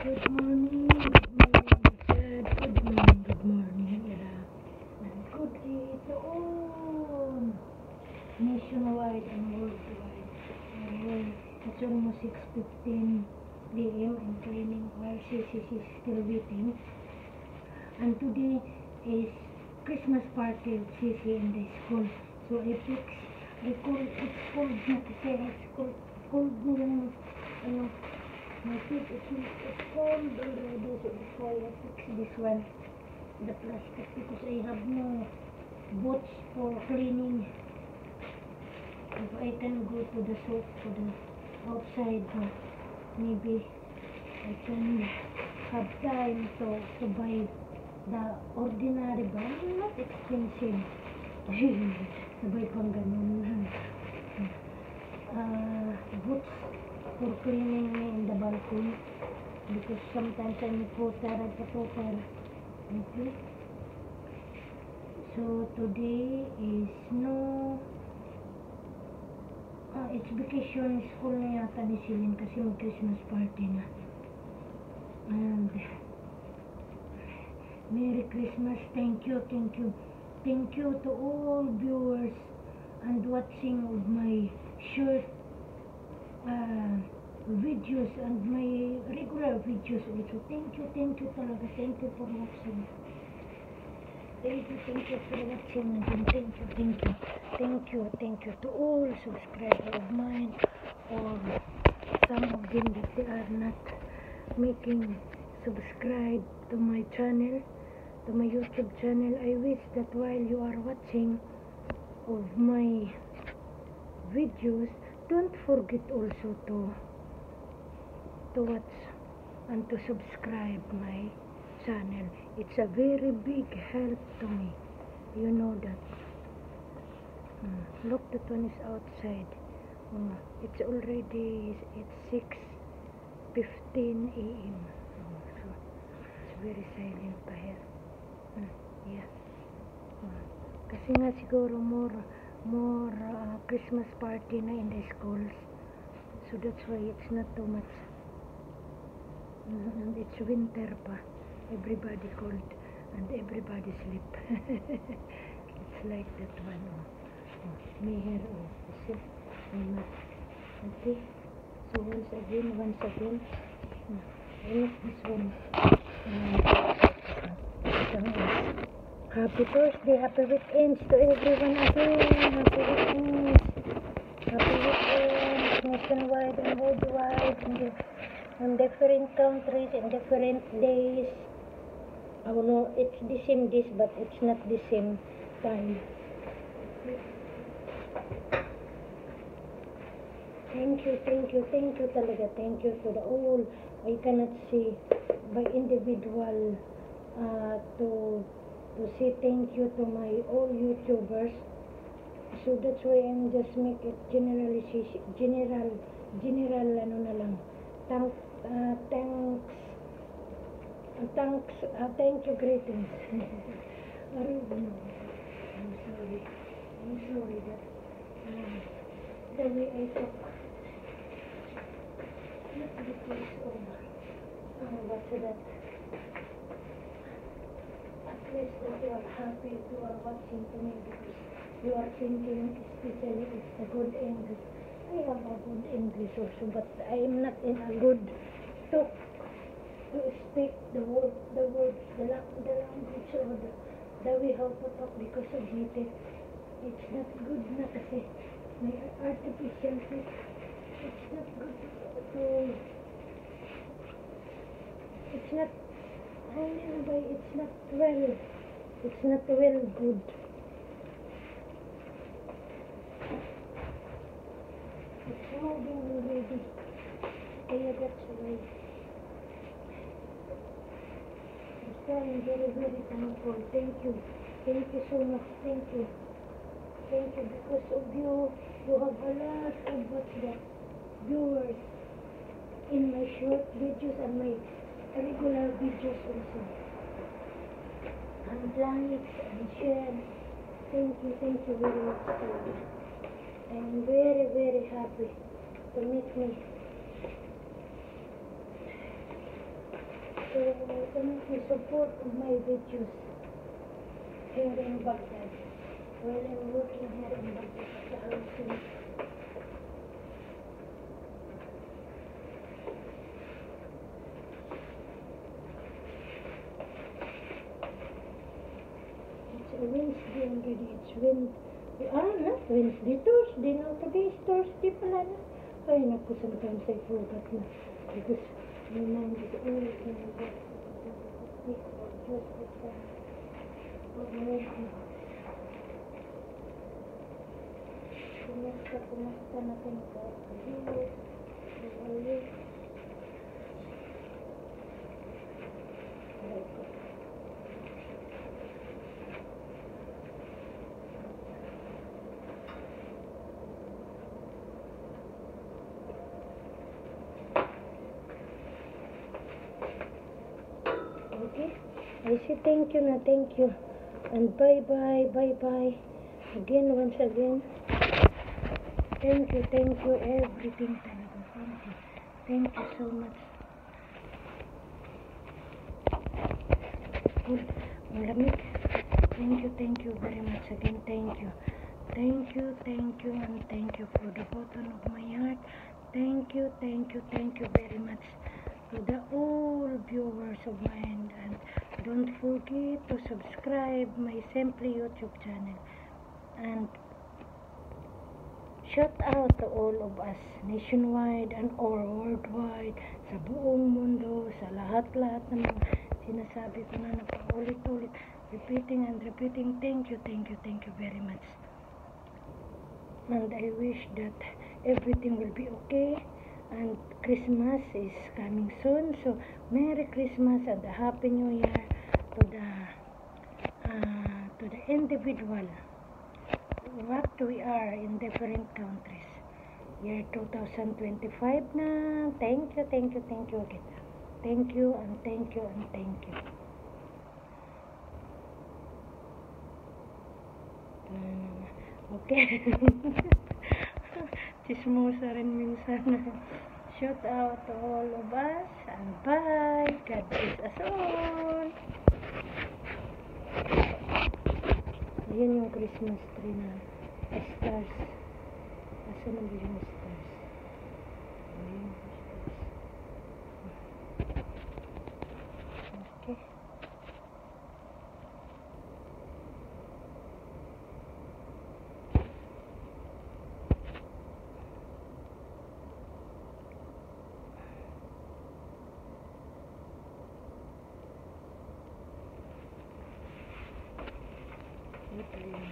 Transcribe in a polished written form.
Good morning, Dad. Good morning, Ira. And good day to all, nationwide and worldwide. It's almost 6:15 p.m. and cleaning while CCC is still waiting. And today is Christmas party at CC in the school. So it's cold na kasi it's cold yung my feet it's cold already, so that's why I fix this one, the plastic, because I have no boots for cleaning. If I can go to the soap to the outside, maybe I can have time to buy the ordinary but not expensive. Sabay pang ganun. Boots for cleaning me in the balcony, because sometimes I need water at the water. Okay. So today is it's vacation school na yata ni Celine kasi may Christmas party na. And Merry Christmas. Thank you to all viewers and watching of my short videos and my regular videos also. Thank you talaga. Thank you for watching. Thank you for watching again. Thank you to all subscribers of mine, or some of them that they are not making subscribe to my channel, to my YouTube channel. I wish that while you are watching of my videos, don't forget also to watch and to subscribe my channel. It's a very big help to me. You know that. Look, the one is outside. It's already 6:15 a.m. So it's very silent pa here. Yeah. Kasi nga siguro more Christmas party na in the schools, so that's why it's not too much. And it's winter pa, everybody cold and everybody sleep. It's like that one. Me here, see, okay. So once again, I like this one. Happy Thursday, happy weekends to everyone again. Happy weekends nationwide and worldwide, in different countries, in different days. Oh no, it's the same days, but it's not the same time. Thank you talaga. Thank you to the all. I cannot say by individual to say thank you to my all YouTubers. So that's why I'm just make it generalization, general ano na lang. Thank you, greetings. I'm sorry that the way I talk, not because of what's that. At least that you are happy, you are watching to me, because you are thinking, especially it's a good English. I have a good English also, but I am not in a good talk to speak the words, the language, or the way how to talk, because of it. It's not good na kasi may artificial thing. It's not good to, it's not, it's not well good. It's moving already. Kaya that's why I'm very thankful. Thank you so much. Thank you because of you have a lot of viewers in my short videos and my regular videos also, and likes and share. Thank you very much. I'm very happy to meet me So, please support my videos here in Baghdad. While I'm working here in Baghdad at the housing. It's a Wednesday already. It's not Wednesday, Thursday. No, today is Thursday pala na. Ay, naku, sometimes I forgot na. Because my mind is always in the Kumusta natin po? Okay, I say thank you na, thank you. And bye-bye, bye-bye. Again, once again. Thank you, everything talaga. Thank you. Thank you so much. Good. Malamig. Thank you very much again. Thank you, and thank you for the bottom of my heart. Thank you very much to the all viewers of mine, and don't forget to subscribe my Simply YouTube channel. And shout out to all of us nationwide and or worldwide, sa buong mundo, sa lahat-lahat ng mga sinasabi ko na napaulit-ulit, repeating and repeating. Thank you very much. And I wish that everything will be okay. And Christmas is coming soon, so Merry Christmas and a Happy New Year to the individual what we are in different countries. Year 2025 na. Thank you again. Thank you. Okay. Chismosa rin minsan. Shout out to all of us and bye. God bless us all. Ayan yung Christmas tree na stars. Asa na ba yung stars? Ayan yung stars. Okay. Ito yung